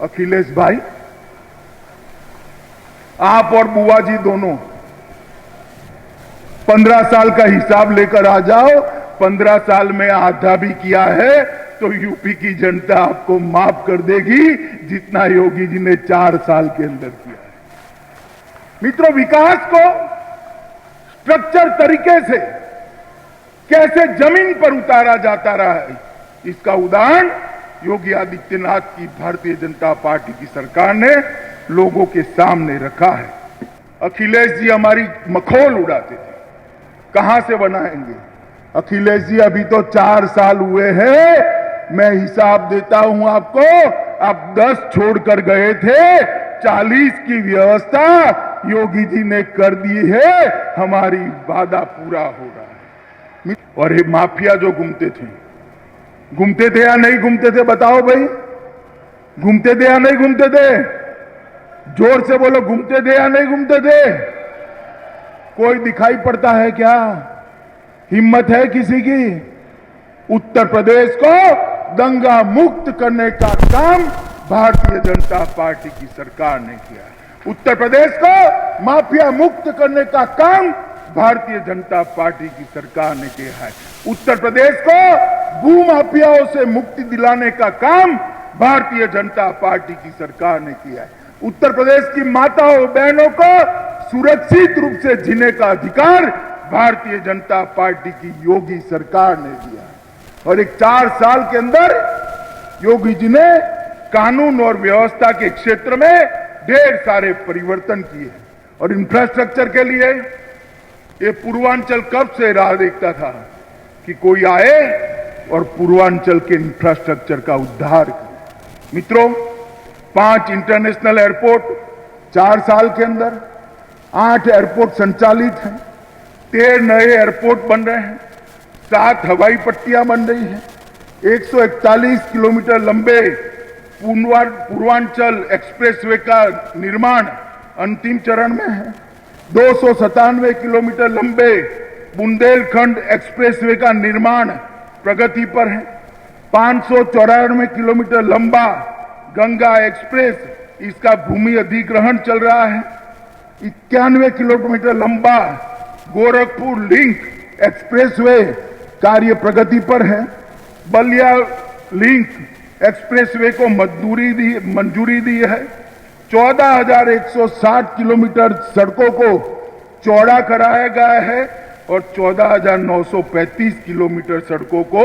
अखिलेश भाई, आप और बुआ जी दोनों 15 साल का हिसाब लेकर आ जाओ। 15 साल में आधा भी किया है तो यूपी की जनता आपको माफ कर देगी जितना योगी जी ने 4 साल के अंदर किया है। मित्रों, विकास को स्ट्रक्चर तरीके से कैसे जमीन पर उतारा जाता रहा है, इसका उदाहरण योगी आदित्यनाथ की भारतीय जनता पार्टी की सरकार ने लोगों के सामने रखा है। अखिलेश जी हमारी मखौल उड़ाते थे, कहां से बनाएंगे? अखिलेश जी अभी तो 4 साल हुए हैं, मैं हिसाब देता हूं आपको, आप 10 छोड़कर गए थे, 40 की व्यवस्था योगी जी ने कर दी है, हमारी वादा पूरा हो रहा है। और ये माफिया जो घूमते थे या नहीं घूमते थे? बताओ भाई, घूमते थे या नहीं घूमते थे? जोर से बोलो, घूमते थे या नहीं घूमते थे? कोई दिखाई पड़ता है क्या? हिम्मत है किसी की? उत्तर प्रदेश को दंगा मुक्त करने का काम भारतीय जनता पार्टी की सरकार ने किया है। उत्तर प्रदेश को माफिया मुक्त करने का काम भारतीय जनता पार्टी की सरकार ने किया है। उत्तर प्रदेश को भूमाफियाओं से मुक्ति दिलाने का काम भारतीय जनता पार्टी की सरकार ने किया है। उत्तर प्रदेश की माताओं बहनों को सुरक्षित रूप से जीने का अधिकार भारतीय जनता पार्टी की योगी सरकार ने दिया है। और एक 4 साल के अंदर योगी जी ने कानून और व्यवस्था के क्षेत्र में ढेर सारे परिवर्तन किए। और इंफ्रास्ट्रक्चर के लिए ये पूर्वांचल कब से राह देखता था कि कोई आए और पूर्वांचल के इंफ्रास्ट्रक्चर का उद्धार करे। मित्रों, 5 इंटरनेशनल एयरपोर्ट 4 साल के अंदर, 8 एयरपोर्ट संचालित हैं, 13 नए एयरपोर्ट बन रहे हैं, 7 हवाई पट्टियां बन रही हैं, 141 किलोमीटर लंबे पूर्वांचल एक्सप्रेसवे का निर्माण अंतिम चरण में है, 297 किलोमीटर लंबे बुंदेलखंड एक्सप्रेसवे का निर्माण प्रगति पर है, 594 किलोमीटर लंबा गंगा एक्सप्रेस, इसका भूमि अधिग्रहण चल रहा है, 91 किलोमीटर लंबा गोरखपुर लिंक एक्सप्रेसवे कार्य प्रगति पर है, बलिया लिंक एक्सप्रेसवे को मंजूरी दी है, 14,160 किलोमीटर सड़कों को चौड़ा कराया गया है और 14,935 किलोमीटर सड़कों को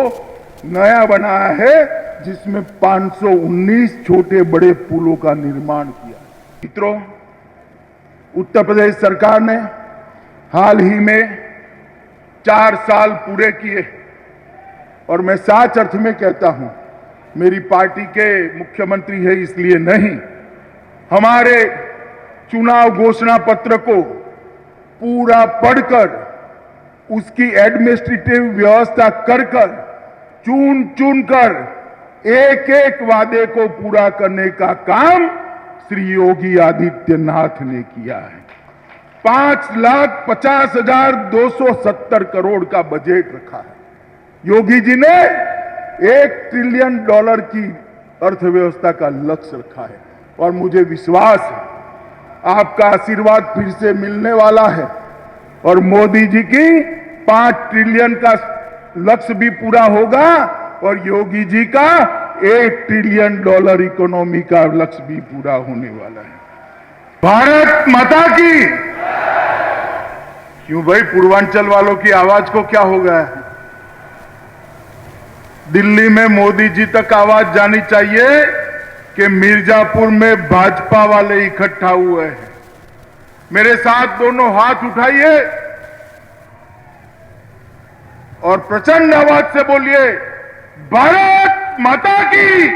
नया बनाया है, जिसमें 519 छोटे बड़े पुलों का निर्माण किया। मित्रों, उत्तर प्रदेश सरकार ने हाल ही में 4 साल पूरे किए और मैं सच अर्थ में कहता हूं, मेरी पार्टी के मुख्यमंत्री है इसलिए नहीं, हमारे चुनाव घोषणा पत्र को पूरा पढ़कर उसकी एडमिनिस्ट्रेटिव व्यवस्था कर चुन कर एक एक वादे को पूरा करने का काम श्री योगी आदित्यनाथ ने किया है। 5,50,270 करोड़ का बजट रखा है। योगी जी ने $1 ट्रिलियन की अर्थव्यवस्था का लक्ष्य रखा है और मुझे विश्वास है आपका आशीर्वाद फिर से मिलने वाला है और मोदी जी की 5 ट्रिलियन का लक्ष्य भी पूरा होगा और योगी जी का $1 ट्रिलियन इकोनॉमी का लक्ष्य भी पूरा होने वाला है। भारत माता की। क्यों भाई, पूर्वांचल वालों की आवाज को क्या हो गया है? दिल्ली में मोदी जी तक आवाज जानी चाहिए कि मिर्जापुर में भाजपा वाले इकट्ठा हुए हैं। मेरे साथ दोनों हाथ उठाइए और प्रचंड आवाज से बोलिए, भारत माता की,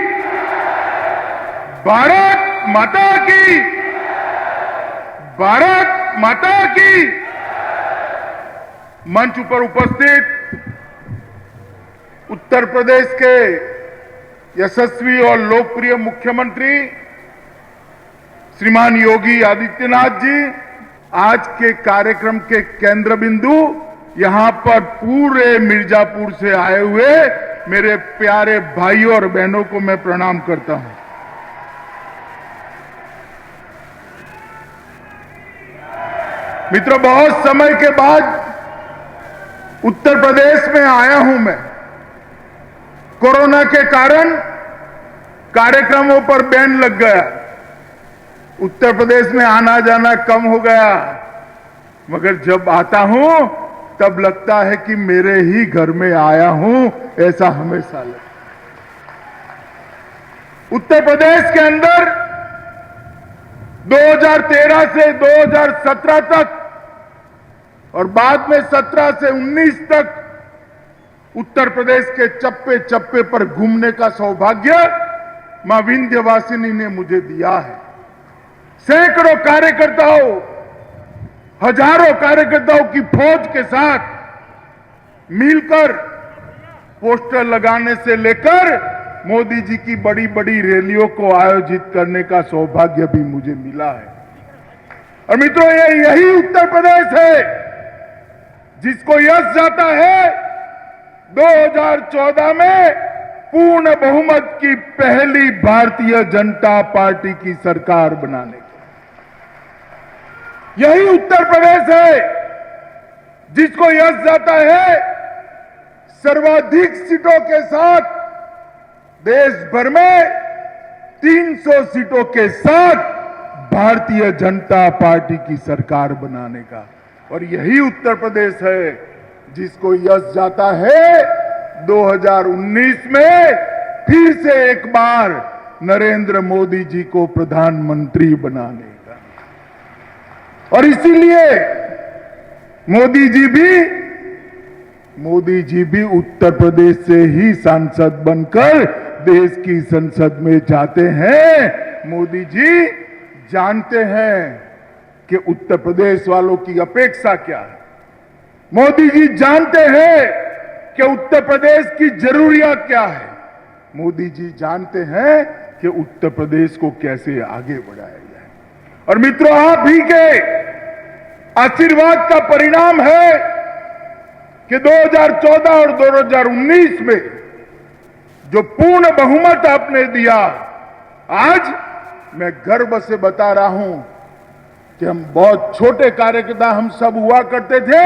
भारत माता की, भारत माता की। मंच पर उपस्थित उत्तर प्रदेश के यशस्वी और लोकप्रिय मुख्यमंत्री श्रीमान योगी आदित्यनाथ जी, आज के कार्यक्रम के केंद्र बिंदु, यहां पर पूरे मिर्जापुर से आए हुए मेरे प्यारे भाइयों और बहनों को मैं प्रणाम करता हूं। मित्रों, बहुत समय के बाद उत्तर प्रदेश में आया हूं मैं। कोरोना के कारण कार्यक्रमों पर बैन लग गया, उत्तर प्रदेश में आना जाना कम हो गया, मगर जब आता हूं तब लगता है कि मेरे ही घर में आया हूं, ऐसा हमेशा लगता है। उत्तर प्रदेश के अंदर 2013 से 2017 तक और बाद में 17 से 19 तक उत्तर प्रदेश के चप्पे चप्पे पर घूमने का सौभाग्य मां विंध्यवासिनी ने मुझे दिया है। सैकड़ों कार्यकर्ताओं, हजारों कार्यकर्ताओं की फौज के साथ मिलकर पोस्टर लगाने से लेकर मोदी जी की बड़ी बड़ी रैलियों को आयोजित करने का सौभाग्य भी मुझे मिला है। और मित्रों, यही उत्तर प्रदेश है जिसको यश जाता है 2014 में पूर्ण बहुमत की पहली भारतीय जनता पार्टी की सरकार बनाने का। यही उत्तर प्रदेश है जिसको यश जाता है सर्वाधिक सीटों के साथ देश भर में 300 सीटों के साथ भारतीय जनता पार्टी की सरकार बनाने का। और यही उत्तर प्रदेश है जिसको यश जाता है 2019 में फिर से एक बार नरेंद्र मोदी जी को प्रधानमंत्री बनाने का। और इसीलिए मोदी जी भी उत्तर प्रदेश से ही सांसद बनकर देश की संसद में जाते हैं। मोदी जी जानते हैं कि उत्तर प्रदेश वालों की अपेक्षा क्या है। मोदी जी जानते हैं कि उत्तर प्रदेश की जरूरियात क्या है। मोदी जी जानते हैं कि उत्तर प्रदेश को कैसे आगे बढ़ाया जाए। और मित्रों, आप ही के आशीर्वाद का परिणाम है कि 2014 और 2019 में जो पूर्ण बहुमत आपने दिया, आज मैं गर्व से बता रहा हूं कि हम बहुत छोटे कार्यकर्ता हम सब हुआ करते थे,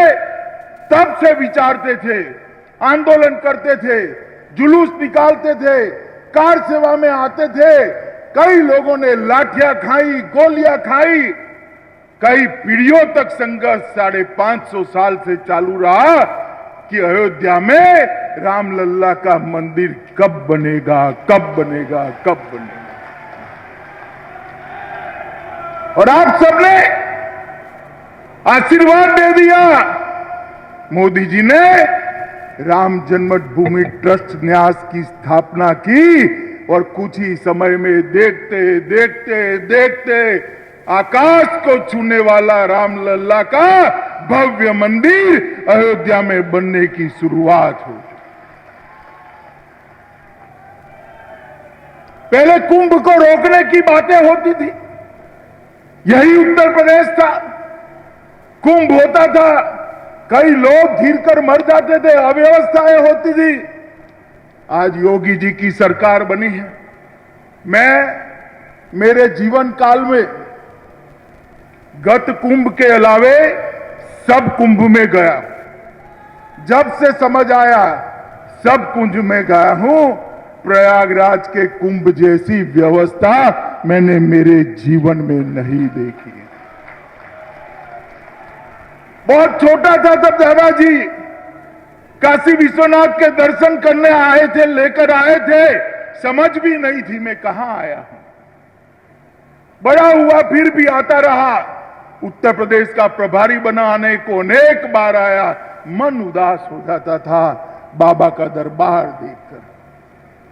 तब से विचारते थे, आंदोलन करते थे, जुलूस निकालते थे, कार सेवा में आते थे। कई लोगों ने लाठियां खाई, गोलियां खाई, कई पीढ़ियों तक संघर्ष 550 साल से चालू रहा कि अयोध्या में रामलल्ला का मंदिर कब बनेगा, कब बनेगा, कब बनेगा। और आप सबने आशीर्वाद दे दिया। मोदी जी ने राम जन्मभूमि ट्रस्ट न्यास की स्थापना की और कुछ ही समय में देखते देखते देखते आकाश को छूने वाला रामलल्ला का भव्य मंदिर अयोध्या में बनने की शुरुआत हो। पहले कुंभ को रोकने की बातें होती थी, यही उत्तर प्रदेश था। कुंभ होता था, कई लोग घिरकर मर जाते थे, अव्यवस्थाएं होती थी। आज योगी जी की सरकार बनी है। मैं मेरे जीवन काल में गत कुंभ के अलावे सब कुंभ में गया। जब से समझ आया सब कुंभ में गया हूं। प्रयागराज के कुंभ जैसी व्यवस्था मैंने मेरे जीवन में नहीं देखी। बहुत छोटा था तब दादाजी काशी विश्वनाथ के दर्शन करने आए थे, लेकर आए थे, समझ भी नहीं थी मैं कहां आया हूं। बड़ा हुआ फिर भी आता रहा। उत्तर प्रदेश का प्रभारी बनाने को अनेक बार आया, मन उदास हो जाता था बाबा का दरबार देखकर।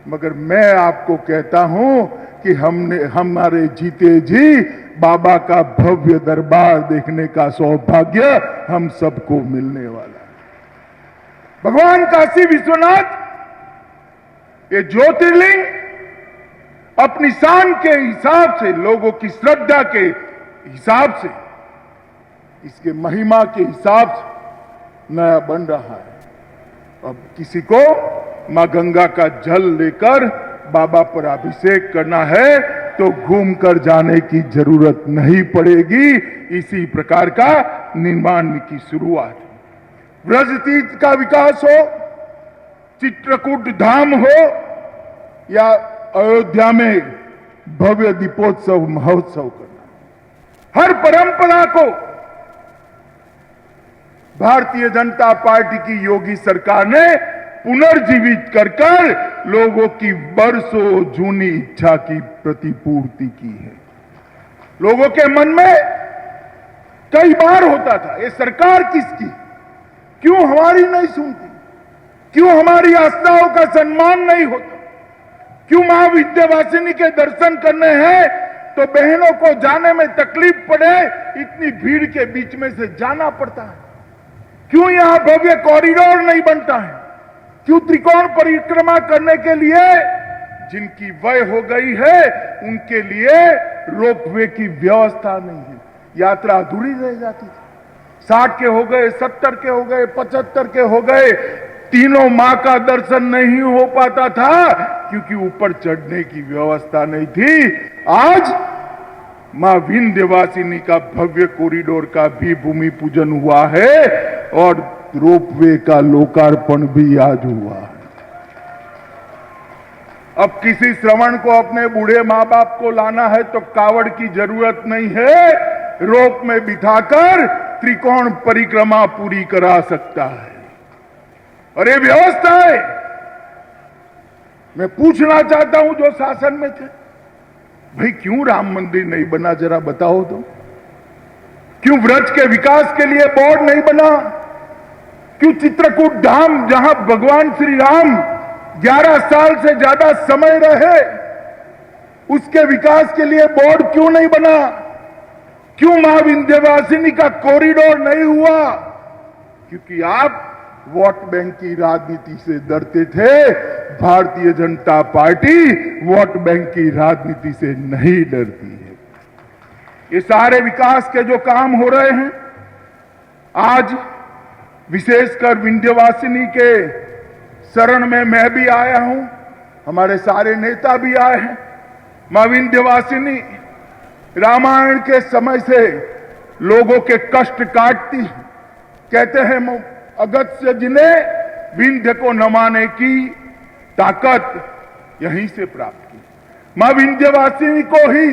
मगर मैं आपको कहता हूं कि हमारे जीते जी बाबा का भव्य दरबार देखने का सौभाग्य हम सबको मिलने वाला है। भगवान काशी विश्वनाथ ये ज्योतिर्लिंग अपनी शान के हिसाब से, लोगों की श्रद्धा के हिसाब से, इसके महिमा के हिसाब से नया बन रहा है। अब किसी को मां गंगा का जल लेकर बाबा पर अभिषेक करना है तो घूम कर जाने की जरूरत नहीं पड़ेगी। इसी प्रकार का निर्माण की शुरुआत। ब्रज तीर्थ का विकास हो, चित्रकूट धाम हो, या अयोध्या में भव्य दीपोत्सव महोत्सव करना, हर परंपरा को भारतीय जनता पार्टी की योगी सरकार ने पुनर्जीवित कर लोगों की बरसों जूनी इच्छा की प्रतिपूर्ति की है। लोगों के मन में कई बार होता था, ये सरकार किसकी, क्यों हमारी नहीं सुनती, क्यों हमारी आस्थाओं का सम्मान नहीं होता, क्यों मां विंध्यवासिनी के दर्शन करने हैं तो बहनों को जाने में तकलीफ पड़े, इतनी भीड़ के बीच में से जाना पड़ता है, क्यों यहां भव्य कॉरिडोर नहीं बनता है, क्यों त्रिकोण परिक्रमा करने के लिए जिनकी वय हो गई है उनके लिए रोपवे की व्यवस्था नहीं है, यात्रा अधूरी रह जाती थी। 60 के हो गए, 70 के हो गए, 75 के हो गए, तीनों मां का दर्शन नहीं हो पाता था क्योंकि ऊपर चढ़ने की व्यवस्था नहीं थी। आज मां विंध्यवासिनी का भव्य कॉरिडोर का भी भूमि पूजन हुआ है और रोपवे का लोकार्पण भी आज हुआ है। अब किसी श्रवण को अपने बूढ़े मां बाप को लाना है तो कावड़ की जरूरत नहीं है, रोप में बिठाकर त्रिकोण परिक्रमा पूरी करा सकता है। और ये व्यवस्था है। मैं पूछना चाहता हूं जो शासन में थे, भाई क्यों राम मंदिर नहीं बना, जरा बताओ तो। क्यों ब्रज के विकास के लिए बोर्ड नहीं बना, क्यों चित्रकूट धाम जहां भगवान श्री राम 11 साल से ज्यादा समय रहे उसके विकास के लिए बोर्ड क्यों नहीं बना, क्यों मां विंध्यवासिनी का कॉरिडोर नहीं हुआ, क्योंकि आप वोट बैंक की राजनीति से डरते थे। Bharatiya Janata party vote bank की राजनीति से नहीं डरती है। ये सारे विकास के जो काम हो रहे हैं, आज विशेषकर विंध्यवासिनी के शरण में मैं भी आया हूं, हमारे सारे नेता भी आए हैं। मां विंध्यवासिनी रामायण के समय से लोगों के कष्ट काटती। कहते हैं अगस्त्य जी ने विंध्य को नमाने की ताकत यहीं से प्राप्त की। मां विंध्यवासिनी को ही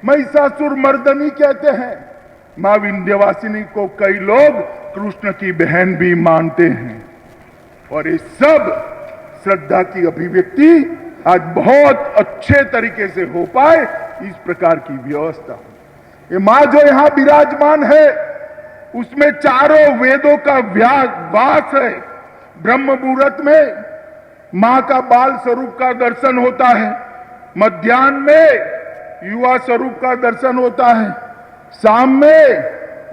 महिषासुर मर्दनी कहते हैं। मां विंध्यवासिनी को कई लोग कृष्ण की बहन भी मानते हैं। और ये सब श्रद्धा की अभिव्यक्ति आज बहुत अच्छे तरीके से हो पाए, इस प्रकार की व्यवस्था हो। ये मां जो यहां विराजमान है उसमें चारों वेदों का वास है। ब्रह्म मुहूर्त में मां का बाल स्वरूप का दर्शन होता है, मध्याह्न में युवा स्वरूप का दर्शन होता है, शाम में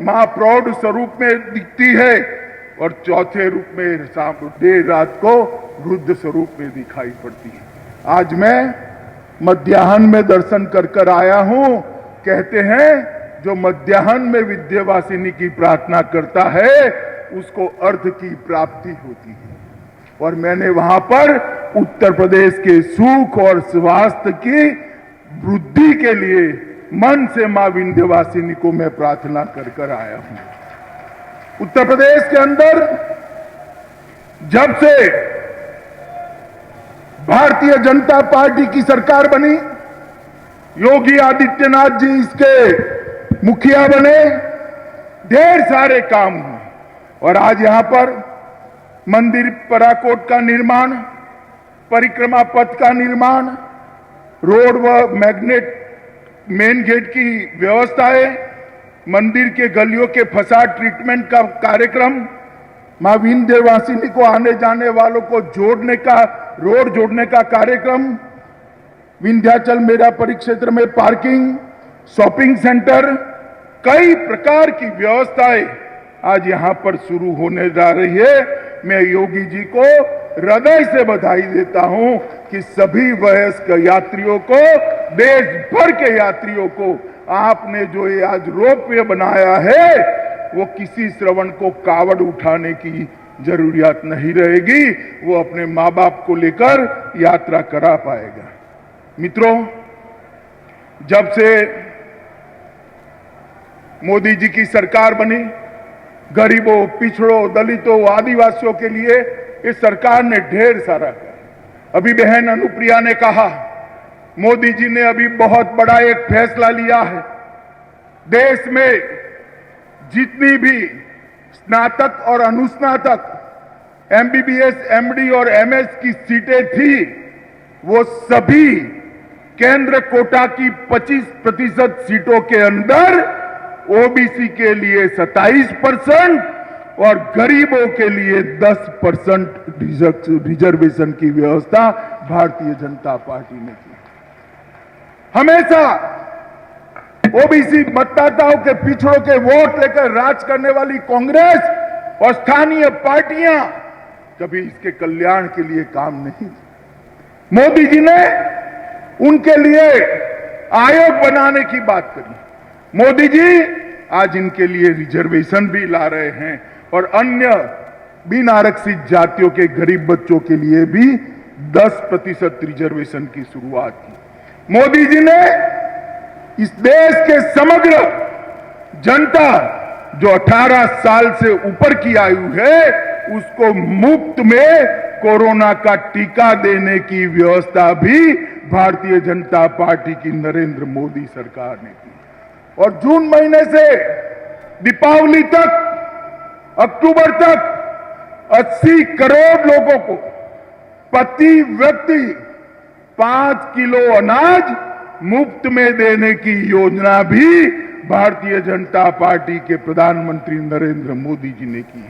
मां प्रौढ़ स्वरूप में दिखती है और चौथे रूप में देर रात को वृद्ध स्वरूप में दिखाई पड़ती है। आज मैं मध्याह्न में दर्शन कर आया हूं। कहते हैं जो मध्याह्न में विंध्यवासिनी की प्रार्थना करता है उसको अर्थ की प्राप्ति होती है। और मैंने वहां पर उत्तर प्रदेश के सुख और स्वास्थ्य की वृद्धि के लिए मन से मां विंध्यवासिनी को मैं प्रार्थना कर आया हूं। उत्तर प्रदेश के अंदर जब से भारतीय जनता पार्टी की सरकार बनी, योगी आदित्यनाथ जी इसके मुखिया बने, ढेर सारे काम हुए। और आज यहां पर मंदिर पराकोट का निर्माण, परिक्रमा पथ का निर्माण, रोड व मैग्नेट मेन गेट की व्यवस्थाएं, मंदिर के गलियों के फसाड ट्रीटमेंट का कार्यक्रम, मां विंध्यवासिनी को आने जाने वालों को जोड़ने का, रोड जोड़ने का कार्यक्रम, विंध्याचल मेरा परिक्षेत्र में पार्किंग, शॉपिंग सेंटर, कई प्रकार की व्यवस्थाएं आज यहां पर शुरू होने जा रही है। मैं योगी जी को हृदय से बधाई देता हूं कि सभी वयस्क यात्रियों को, देश भर के यात्रियों को आपने जो ये आज रोपवे बनाया है वो किसी श्रवण को कावड़ उठाने की जरूरत नहीं रहेगी, वो अपने मां बाप को लेकर यात्रा करा पाएगा। मित्रों, जब से मोदी जी की सरकार बनी, गरीबों, पिछड़ों, दलितों, आदिवासियों के लिए इस सरकार ने ढेर सारा किया। अभी बहन अनुप्रिया ने कहा, मोदी जी ने अभी बहुत बड़ा एक फैसला लिया है। देश में जितनी भी स्नातक और अनुस्नातक, एमबीबीएस, एमडी और एमएस की सीटें थी, वो सभी केंद्र कोटा की 25% सीटों के अंदर ओबीसी के लिए 27% और गरीबों के लिए 10% रिजर्वेशन की व्यवस्था भारतीय जनता पार्टी ने की। हमेशा ओबीसी मतदाताओं के, पिछड़ों के वोट लेकर राज करने वाली कांग्रेस और स्थानीय पार्टियां कभी इसके कल्याण के लिए काम नहीं। मोदी जी ने उनके लिए आयोग बनाने की बात करी। मोदी जी आज इनके लिए रिजर्वेशन भी ला रहे हैं और अन्य बिन आरक्षित जातियों के गरीब बच्चों के लिए भी 10% रिजर्वेशन की शुरुआत की। मोदी जी ने इस देश के समग्र जनता जो 18 साल से ऊपर की आयु है, उसको मुफ्त में कोरोना का टीका देने की व्यवस्था भी भारतीय जनता पार्टी की नरेंद्र मोदी सरकार ने की। और जून महीने से दीपावली तक, अक्टूबर तक 80 करोड़ लोगों को प्रति व्यक्ति 5 किलो अनाज मुफ्त में देने की योजना भी भारतीय जनता पार्टी के प्रधानमंत्री नरेंद्र मोदी जी ने की।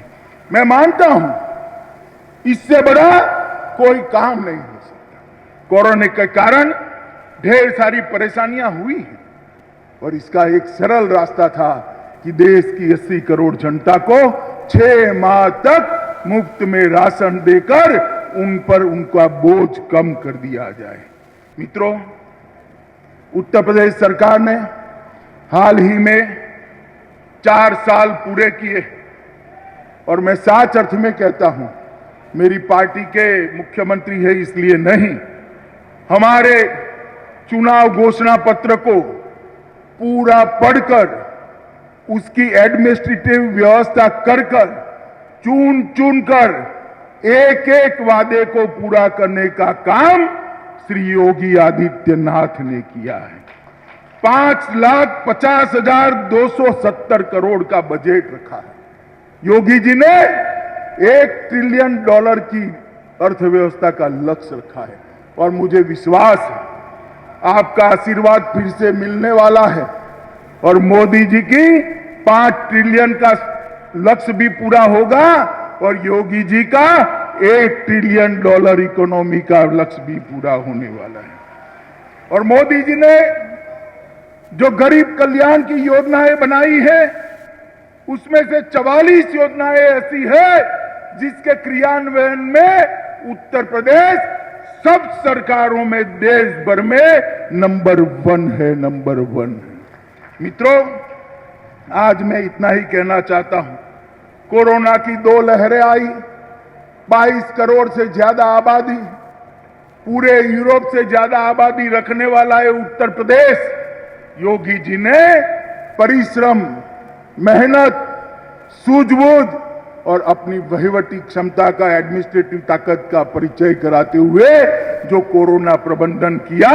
मैं मानता हूं इससे बड़ा कोई काम नहीं हो सकता। कोरोना के कारण ढेर सारी परेशानियां हुई हैं और इसका एक सरल रास्ता था कि देश की 80 करोड़ जनता को 6 माह तक मुफ्त में राशन देकर उन पर उनका बोझ कम कर दिया जाए। मित्रों, उत्तर प्रदेश सरकार ने हाल ही में 4 साल पूरे किए और मैं सच अर्थ में कहता हूं, मेरी पार्टी के मुख्यमंत्री है इसलिए नहीं, हमारे चुनाव घोषणा पत्र को पूरा पढ़कर उसकी एडमिनिस्ट्रेटिव व्यवस्था कर चुन चुन कर एक एक वादे को पूरा करने का काम श्री योगी आदित्यनाथ ने किया है। 5,50,270 करोड़ का बजट रखा है। योगी जी ने $1 ट्रिलियन की अर्थव्यवस्था का लक्ष्य रखा है और मुझे विश्वास है आपका आशीर्वाद फिर से मिलने वाला है और मोदी जी की 5 ट्रिलियन का लक्ष्य भी पूरा होगा और योगी जी का $1 ट्रिलियन इकोनॉमी का लक्ष्य भी पूरा होने वाला है। और मोदी जी ने जो गरीब कल्याण की योजनाएं बनाई है, उसमें से 44 योजनाएं ऐसी है जिसके क्रियान्वयन में उत्तर प्रदेश सब सरकारों में देश भर में नंबर 1 है। मित्रों, आज मैं इतना ही कहना चाहता हूं। कोरोना की 2 लहरें आई, 22 करोड़ से ज्यादा आबादी, पूरे यूरोप से ज्यादा आबादी रखने वाला है उत्तर प्रदेश। योगी जी ने परिश्रम, मेहनत, सूझबूझ और अपनी वहीवटी क्षमता का, एडमिनिस्ट्रेटिव ताकत का परिचय कराते हुए जो कोरोना प्रबंधन किया,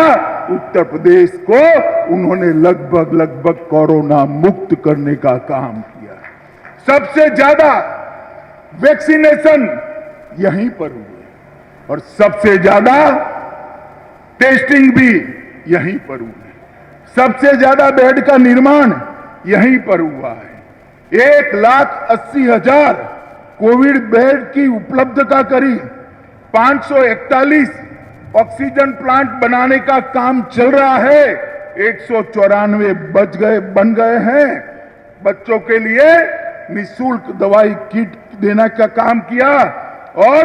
उत्तर प्रदेश को उन्होंने लगभग कोरोना मुक्त करने का काम किया। सबसे ज्यादा वैक्सीनेशन यहीं पर हुई और सबसे ज्यादा टेस्टिंग भी यहीं पर हुई। सबसे ज्यादा बेड का निर्माण यहीं पर हुआ है। 1,80,000 कोविड बेड की उपलब्धता करी। 541 ऑक्सीजन प्लांट बनाने का काम चल रहा है। 194 बन गए हैं। बच्चों के लिए निःशुल्क दवाई किट देने का काम किया और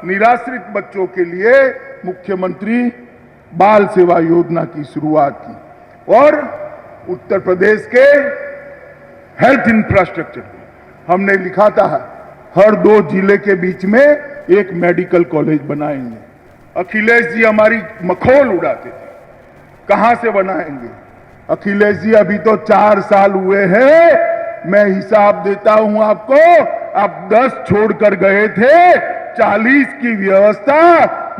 निराश्रित बच्चों के लिए मुख्यमंत्री बाल सेवा योजना की शुरुआत की। और उत्तर प्रदेश के हेल्थ इंफ्रास्ट्रक्चर हमने लिखा था हर 2 जिले के बीच में एक मेडिकल कॉलेज बनाएंगे। अखिलेश जी हमारी मखौल उड़ाते थे, कहां से बनाएंगे? अखिलेश जी अभी तो 4 साल हुए हैं, मैं हिसाब देता हूं आपको। आप 10 छोड़कर गए थे, 40 की व्यवस्था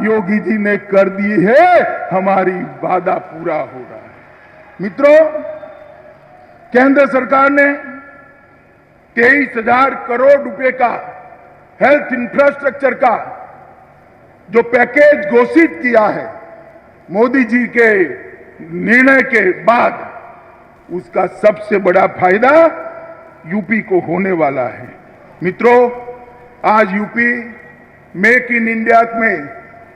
योगी जी ने कर दी है। हमारी वादा पूरा हो रहा है। मित्रों, केंद्र सरकार ने 23,000 करोड़ रुपए का हेल्थ इंफ्रास्ट्रक्चर का जो पैकेज घोषित किया है मोदी जी के निर्णय के बाद, उसका सबसे बड़ा फायदा यूपी को होने वाला है। मित्रों, आज यूपी मेक इन इंडिया में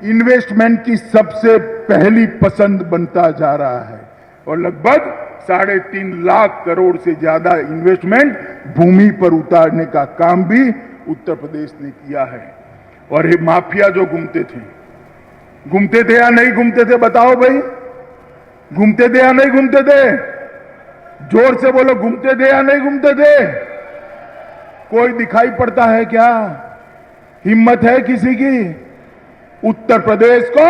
इन्वेस्टमेंट की सबसे पहली पसंद बनता जा रहा है और लगभग 3.5 लाख करोड़ से ज्यादा इन्वेस्टमेंट भूमि पर उतारने का काम भी उत्तर प्रदेश ने किया है। और ये माफिया जो घूमते थे या नहीं घूमते थे, बताओ भाई, घूमते थे या नहीं घूमते थे? जोर से बोलो, घूमते थे या नहीं घूमते थे? कोई दिखाई पड़ता है क्या? हिम्मत है किसी की? उत्तर प्रदेश को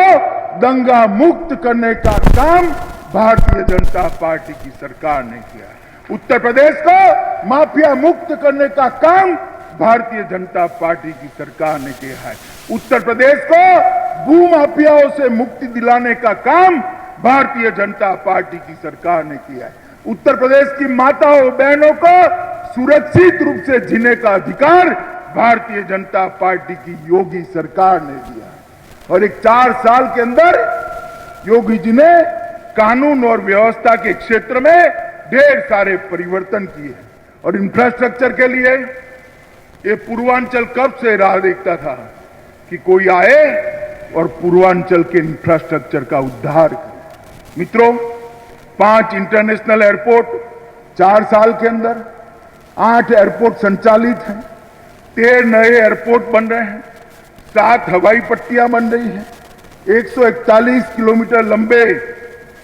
दंगा मुक्त करने का काम भारतीय जनता पार्टी की सरकार ने किया है। उत्तर प्रदेश को माफिया मुक्त करने का काम भारतीय जनता पार्टी की सरकार ने किया है। उत्तर प्रदेश को भू माफियाओं से मुक्ति दिलाने का काम भारतीय जनता पार्टी की सरकार ने किया है। उत्तर प्रदेश की माताओं बहनों को सुरक्षित रूप से जीने का अधिकार भारतीय जनता पार्टी की योगी सरकार ने दिया है। और एक 4 साल के अंदर योगी जी ने कानून और व्यवस्था के क्षेत्र में ढेर सारे परिवर्तन किए हैं। और इंफ्रास्ट्रक्चर के लिए ये पूर्वांचल कब से राह देखता था कि कोई आए और पूर्वांचल के इंफ्रास्ट्रक्चर का उद्धार करे। मित्रों, 5 इंटरनेशनल एयरपोर्ट 4 साल के अंदर, 8 एयरपोर्ट संचालित हैं, 13 नए एयरपोर्ट बन रहे हैं, 7 हवाई पट्टियां बन रही हैं, 141 किलोमीटर लंबे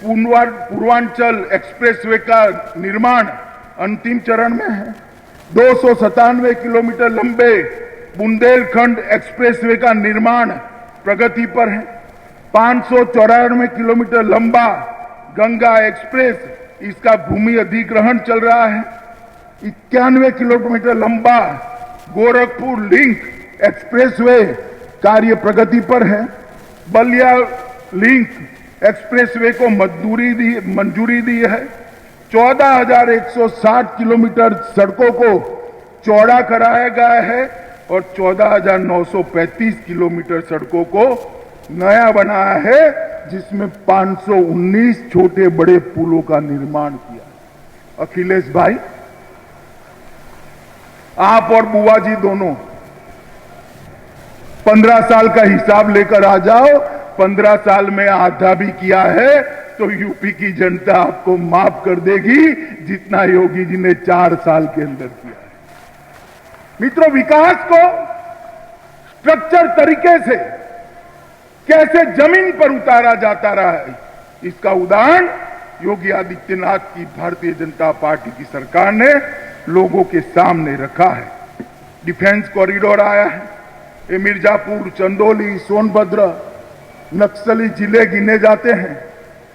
पूर्वांचल एक्सप्रेसवे का निर्माण अंतिम चरण में है, 297 किलोमीटर लंबे बुंदेलखंड एक्सप्रेसवे का निर्माण प्रगति पर है, 594 किलोमीटर लंबा गंगा एक्सप्रेस, इसका भूमि अधिग्रहण चल रहा है, 91 किलोमीटर लंबा गोरखपुर लिंक एक्सप्रेसवे कार्य प्रगति पर है, बलिया लिंक एक्सप्रेसवे को मंजूरी दी है, 14,160 किलोमीटर सड़कों को चौड़ा कराया गया है और 14,935 किलोमीटर सड़कों को नया बनाया है, जिसमें 519 छोटे बड़े पुलों का निर्माण किया। अखिलेश भाई, आप और बुआ जी दोनों 15 साल का हिसाब लेकर आ जाओ। 15 साल में आधा भी किया है तो यूपी की जनता आपको माफ कर देगी, जितना योगी जी ने 4 साल के अंदर किया है। मित्रों, विकास को स्ट्रक्चर तरीके से कैसे जमीन पर उतारा जाता रहा है, इसका उदाहरण योगी आदित्यनाथ की भारतीय जनता पार्टी की सरकार ने लोगों के सामने रखा है। डिफेंस कॉरिडोर आया है, ये मिर्जापुर, चंदौली, सोनभद्र नक्सली जिले गिने जाते हैं।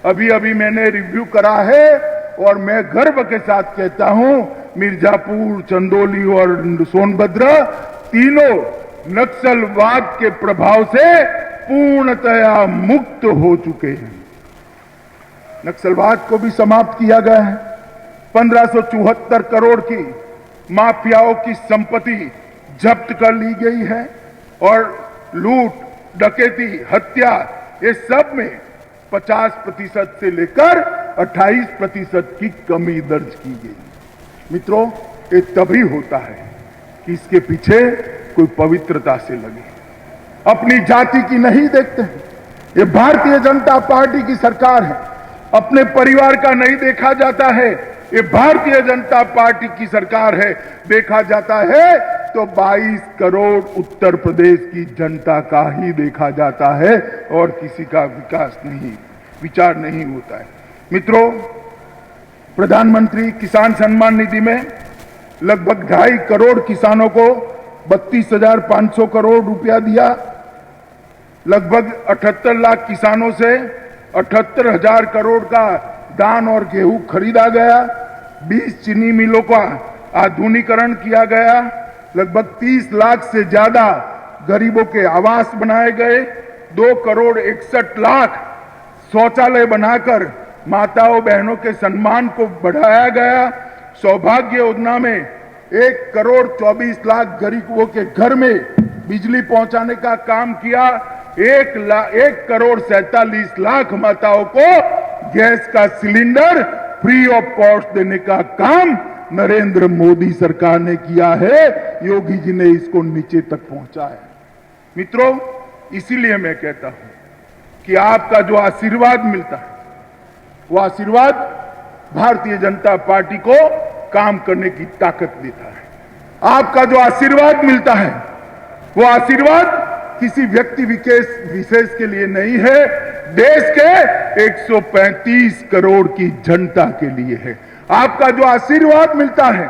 अभी अभी मैंने रिव्यू करा है और मैं गर्व के साथ कहता हूं, मिर्जापुर, चंदौली और सोनभद्र तीनों नक्सलवाद के प्रभाव से पूर्णतया मुक्त हो चुके हैं। नक्सलवाद को भी समाप्त किया गया है। 1574 करोड़ की माफियाओं की संपत्ति जब्त कर ली गई है और लूट, डकैती, हत्या, ये सब में 50% से लेकर 28% की कमी दर्ज की गई। मित्रों, ये तभी होता है कि इसके पीछे कोई पवित्रता से लगे, अपनी जाति की नहीं देखते हैं। ये भारतीय जनता पार्टी की सरकार है, अपने परिवार का नहीं देखा जाता है। ये भारतीय जनता पार्टी की सरकार है, देखा जाता है तो 22 करोड़ उत्तर प्रदेश की जनता का ही देखा जाता है और किसी का विचार नहीं होता है। मित्रों, प्रधानमंत्री किसान सम्मान निधि में लगभग 2.5 करोड़ किसानों को 32,500 करोड़ रुपया दिया। लगभग 78 लाख किसानों से 78,000 करोड़ का धान और गेहूं खरीदा गया, 20 चीनी मिलों का आधुनिकीकरण किया गया, लगभग 30 लाख से ज्यादा गरीबों के आवास बनाए गए, 2 करोड़ 61 लाख शौचालय बनाकर माताओं बहनों के सम्मान को बढ़ाया गया। सौभाग्य योजना में 1 करोड़ 24 लाख गरीबों के घर में बिजली पहुंचाने का काम किया। 1 करोड़ 47 लाख माताओं को गैस का सिलेंडर फ्री ऑफ कॉस्ट देने का काम नरेंद्र मोदी सरकार ने किया है। योगी जी ने इसको नीचे तक पहुंचाया। मित्रों, इसीलिए मैं कहता हूं कि आपका जो आशीर्वाद मिलता है वो आशीर्वाद भारतीय जनता पार्टी को काम करने की ताकत देता है। आपका जो आशीर्वाद मिलता है वो आशीर्वाद किसी व्यक्ति विशेष के लिए नहीं है, देश के 135 करोड़ की जनता के लिए है। आपका जो आशीर्वाद मिलता है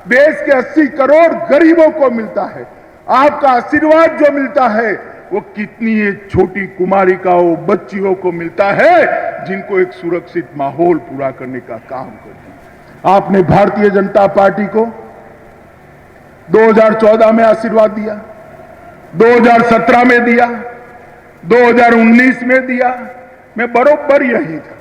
देश के 80 करोड़ गरीबों को मिलता है। आपका आशीर्वाद जो मिलता है वो कितनी छोटी कुमारिकाओं बच्चियों को मिलता है जिनको एक सुरक्षित माहौल पूरा करने का काम करते हैं। आपने भारतीय जनता पार्टी को 2014 में आशीर्वाद दिया, 2017 में दिया, 2019 में दिया। मैं बरोबर यही था,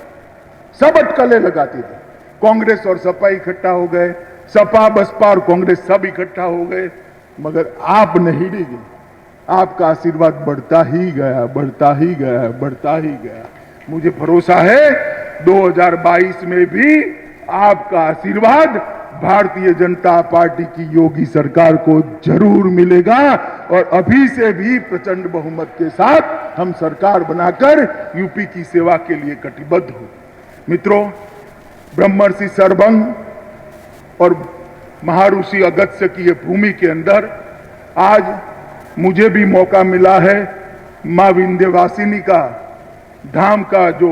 सब अटकलें लगाते थे। कांग्रेस और सपा इकट्ठा हो गए, सपा बसपा और कांग्रेस सब इकट्ठा हो गए, मगर आप नहीं डिगे। आपका आशीर्वाद बढ़ता ही गया, बढ़ता ही गया, बढ़ता ही गया। मुझे भरोसा है 2022 में भी आपका आशीर्वाद भारतीय जनता पार्टी की योगी सरकार को जरूर मिलेगा और अभी से भी प्रचंड बहुमत के साथ हम सरकार बनाकर यूपी की सेवा के लिए कटिबद्ध हो। मित्रों, ब्रह्मर्षि सरभंग और महर्षि अगस्त्य की ये भूमि के अंदर आज मुझे भी मौका मिला है मां विंध्यवासिनी का धाम का जो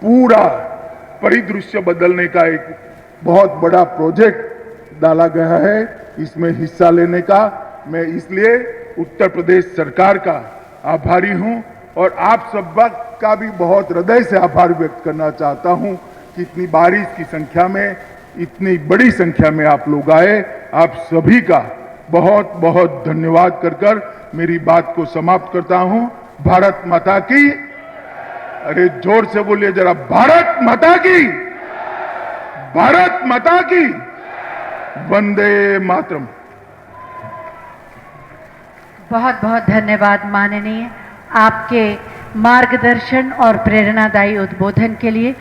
पूरा परिदृश्य बदलने का एक बहुत बड़ा प्रोजेक्ट डाला गया है, इसमें हिस्सा लेने का मैं इसलिए उत्तर प्रदेश सरकार का आभारी हूं और आप सब का भी बहुत हृदय से आभार व्यक्त करना चाहता हूं कि इतनी बारिश की संख्या में, इतनी बड़ी संख्या में आप लोग आए। आप सभी का बहुत बहुत धन्यवाद कर मेरी बात को समाप्त करता हूं। भारत माता की, अरे जोर से बोलिए जरा, भारत माता की, भारत माता की, वंदे मातरम। बहुत बहुत धन्यवाद माननीय, आपके मार्गदर्शन और प्रेरणादायी उद्बोधन के लिए।